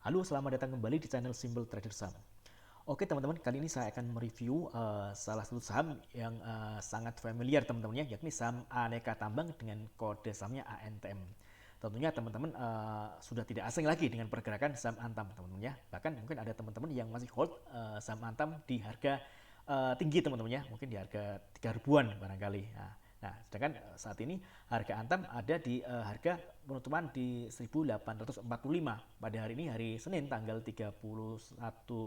Halo, selamat datang kembali di channel Simple Trader Saham. Oke teman-teman, kali ini saya akan mereview salah satu saham yang sangat familiar teman-teman ya, yakni saham Aneka Tambang dengan kode sahamnya ANTM. Tentunya teman-teman sudah tidak asing lagi dengan pergerakan saham Antam teman-teman ya. Bahkan mungkin ada teman-teman yang masih hold saham Antam di harga tinggi teman-teman ya, mungkin di harga 3 ribuan barangkali. Nah, sedangkan saat ini harga Antam ada di harga penutupan di 1845 pada hari ini, hari Senin tanggal 31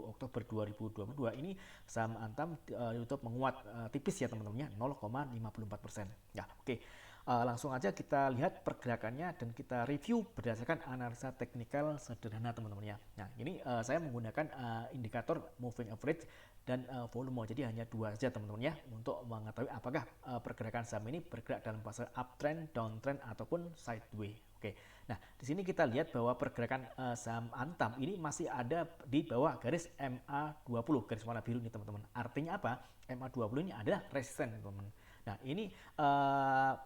Oktober 2022 ini saham Antam ditutup menguat tipis ya teman-teman ya, 0,54%. Ya, oke. Langsung aja kita lihat pergerakannya dan kita review berdasarkan analisa teknikal sederhana teman-teman ya. Nah, ini saya menggunakan indikator moving average dan volume. Jadi hanya dua saja teman-teman ya untuk mengetahui apakah pergerakan saham ini bergerak dalam fase uptrend, downtrend ataupun sideways. Oke. Nah, di sini kita lihat bahwa pergerakan saham Antam ini masih ada di bawah garis MA20, garis warna biru ini teman-teman. Artinya apa? MA20 ini adalah resisten teman-teman. Nah, ini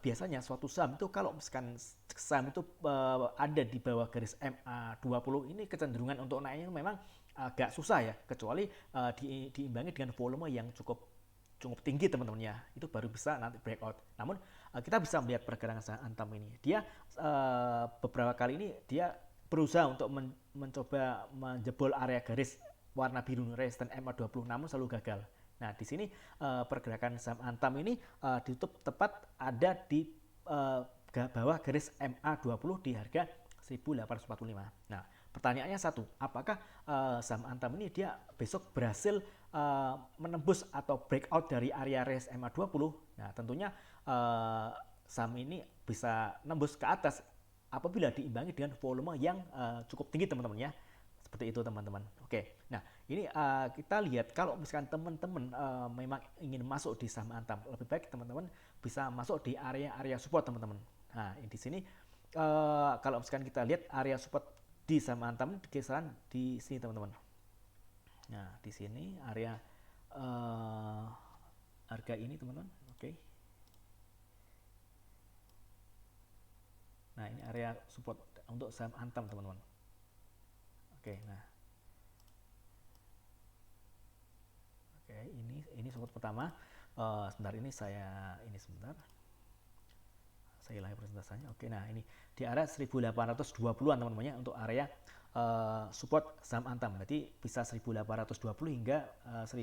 biasanya suatu saham itu kalau misalkan saham itu ada di bawah garis MA20 ini kecenderungan untuk naiknya memang agak susah ya, kecuali diimbangi dengan volume yang cukup tinggi teman-teman ya, itu baru bisa nanti breakout. Namun kita bisa melihat pergerakan saham Antam ini, dia beberapa kali ini dia berusaha untuk mencoba menjebol area garis warna biru resisten MA20 namun selalu gagal. Nah, di sini pergerakan saham Antam ini ditutup tepat ada di bawah garis MA20 di harga 1845. Nah, pertanyaannya satu, apakah saham Antam ini dia besok berhasil menembus atau breakout dari area resisten MA20? Nah, tentunya saham ini bisa nembus ke atas apabila diimbangi dengan volume yang cukup tinggi teman-teman ya. Seperti itu teman-teman. Oke. Nah, ini kita lihat kalau misalkan teman-teman memang ingin masuk di saham Antam, lebih baik teman-teman bisa masuk di area-area support teman-teman. Nah, di sini kalau misalkan kita lihat area support di saham Antam di kisaran di sini teman-teman. Nah, di sini area harga ini teman-teman. Oke. Nah, ini area support untuk saham Antam teman-teman. Oke, nah. Oke, ini support pertama. Sebentar ini sebentar. Saya hilang presentasinya. Oke, nah ini di area 1820-an teman-teman ya untuk area support saham Antam. Berarti bisa 1820 hingga 1000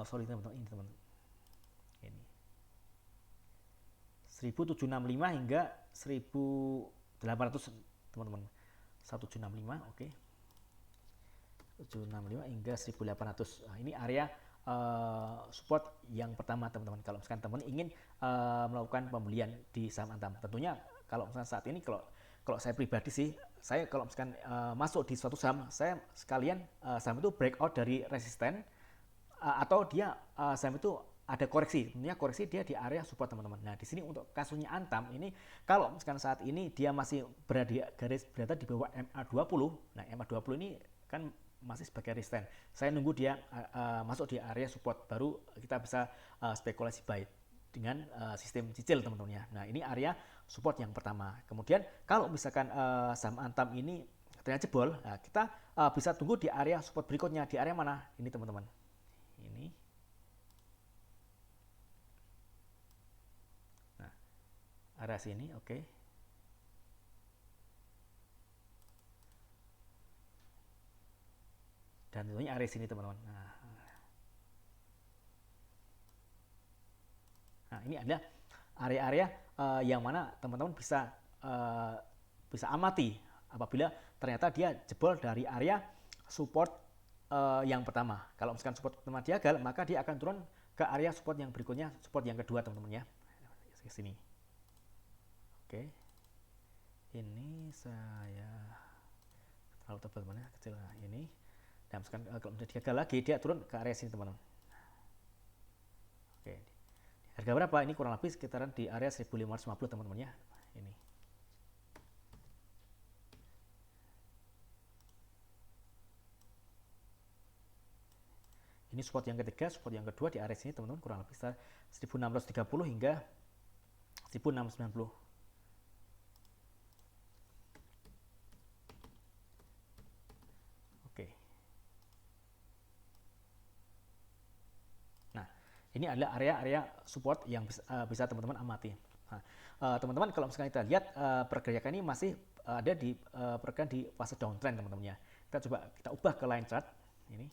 sorry teman-teman, ini teman. Ini 1765 hingga 1800 teman-teman. 1765, oke. 765 hingga 1800. Nah, ini area support yang pertama teman-teman. Kalau misalkan teman ingin melakukan pembelian di saham Antam, tentunya kalau misalkan saat ini kalau saya pribadi sih, saya kalau misalkan masuk di suatu saham, saya sekalian saham itu breakout dari resisten atau dia saham itu ada koreksi, tentunya koreksi dia di area support teman-teman. Nah, di sini untuk kasusnya Antam ini kalau misalkan saat ini dia masih berada di bawah MA20. Nah, MA20 ini kan masih sebagai resisten. Saya nunggu dia masuk di area support baru kita bisa spekulasi buy dengan sistem cicil teman-teman ya. Nah, ini area support yang pertama. Kemudian kalau misalkan saham Antam ini ternyata jebol, nah, kita bisa tunggu di area support berikutnya. Di area mana? Ini teman-teman. Ini. Nah, area sini, oke. Dan tentunya area sini teman-teman. Nah, ini ada area-area yang mana teman-teman bisa amati apabila ternyata dia jebol dari area support yang pertama. Kalau misalkan support pertama dia gagal, maka dia akan turun ke area support yang berikutnya, support yang kedua teman-teman ya. Ke sini. Oke. Ini saya terlalu tebal mana kecil. Nah, ini. Dan misalkan kalau dia gagal lagi, dia turun ke area sini teman-teman. Oke. Harga berapa? Ini kurang lebih sekitaran di area 1550 teman-teman ya. Ini. Ini support yang ketiga, support yang kedua di area sini teman-teman kurang lebih 1630 hingga 1690. Ini adalah area-area support yang bisa teman-teman amati. Nah, teman-teman kalau misalnya kita lihat pergerakan ini masih ada di pergerakan di fase downtrend teman-teman ya. Kita coba kita ubah ke line chart ini.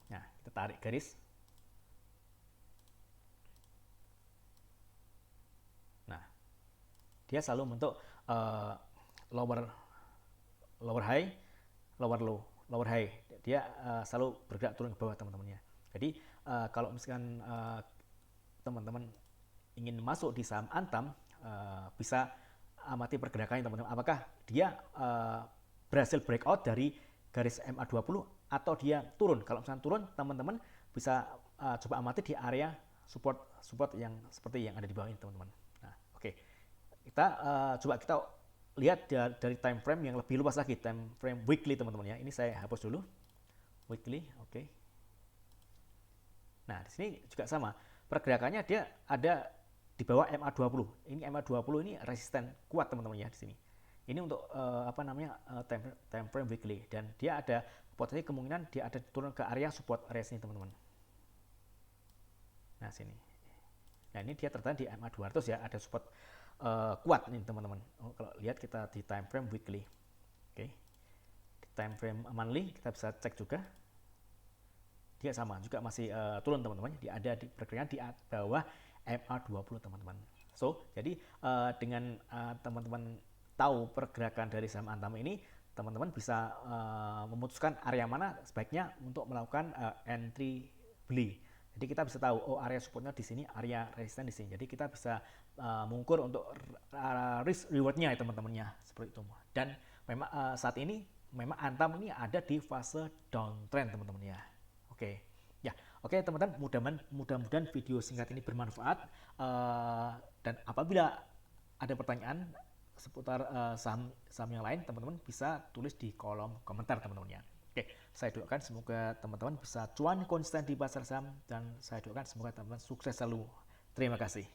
Nah, kita tarik garis. Nah, dia selalu membentuk lower high, lower low, lower high. Dia selalu bergerak turun ke bawah teman-teman ya. Jadi kalau misalkan teman-teman ingin masuk di saham Antam, bisa amati pergerakannya teman-teman. Apakah dia berhasil breakout dari garis MA20 atau dia turun. Kalau misalkan turun, teman-teman bisa coba amati di area support yang seperti yang ada di bawah ini teman-teman. Nah, oke. Kita coba kita lihat dari time frame yang lebih luas lagi, time frame weekly teman-teman ya. Ini saya hapus dulu. Weekly, oke. Nah, di sini juga sama. Pergerakannya dia ada di bawah MA20. Ini MA20 ini resisten kuat teman-teman ya di sini. Ini untuk time frame weekly dan dia ada potensi kemungkinan dia ada turun ke area support area sini teman-teman. Nah, sini. Nah, ini dia tertahan di MA200 ya, ada support kuat nih teman-teman. Kalau lihat kita di time frame weekly. Oke. Di time frame monthly kita bisa cek juga. Dia sama juga masih turun teman-teman. Dia ada di pergerakan di bawah MA20 teman-teman. So, jadi dengan teman-teman tahu pergerakan dari saham Antam ini, teman-teman bisa memutuskan area mana sebaiknya untuk melakukan entry beli. Jadi kita bisa tahu, oh area supportnya di sini, area resisten di sini. Jadi kita bisa mengukur untuk risk rewardnya ya teman-temannya seperti itu. Dan memang saat ini memang Antam ini ada di fase downtrend teman-teman ya. Oke. Ya, oke teman-teman, mudah-mudahan video singkat ini bermanfaat. Dan apabila ada pertanyaan seputar saham yang lain, teman-teman bisa tulis di kolom komentar teman-teman ya. Oke, saya doakan semoga teman-teman bisa cuan konsisten di pasar saham dan saya doakan semoga teman-teman sukses selalu. Terima kasih.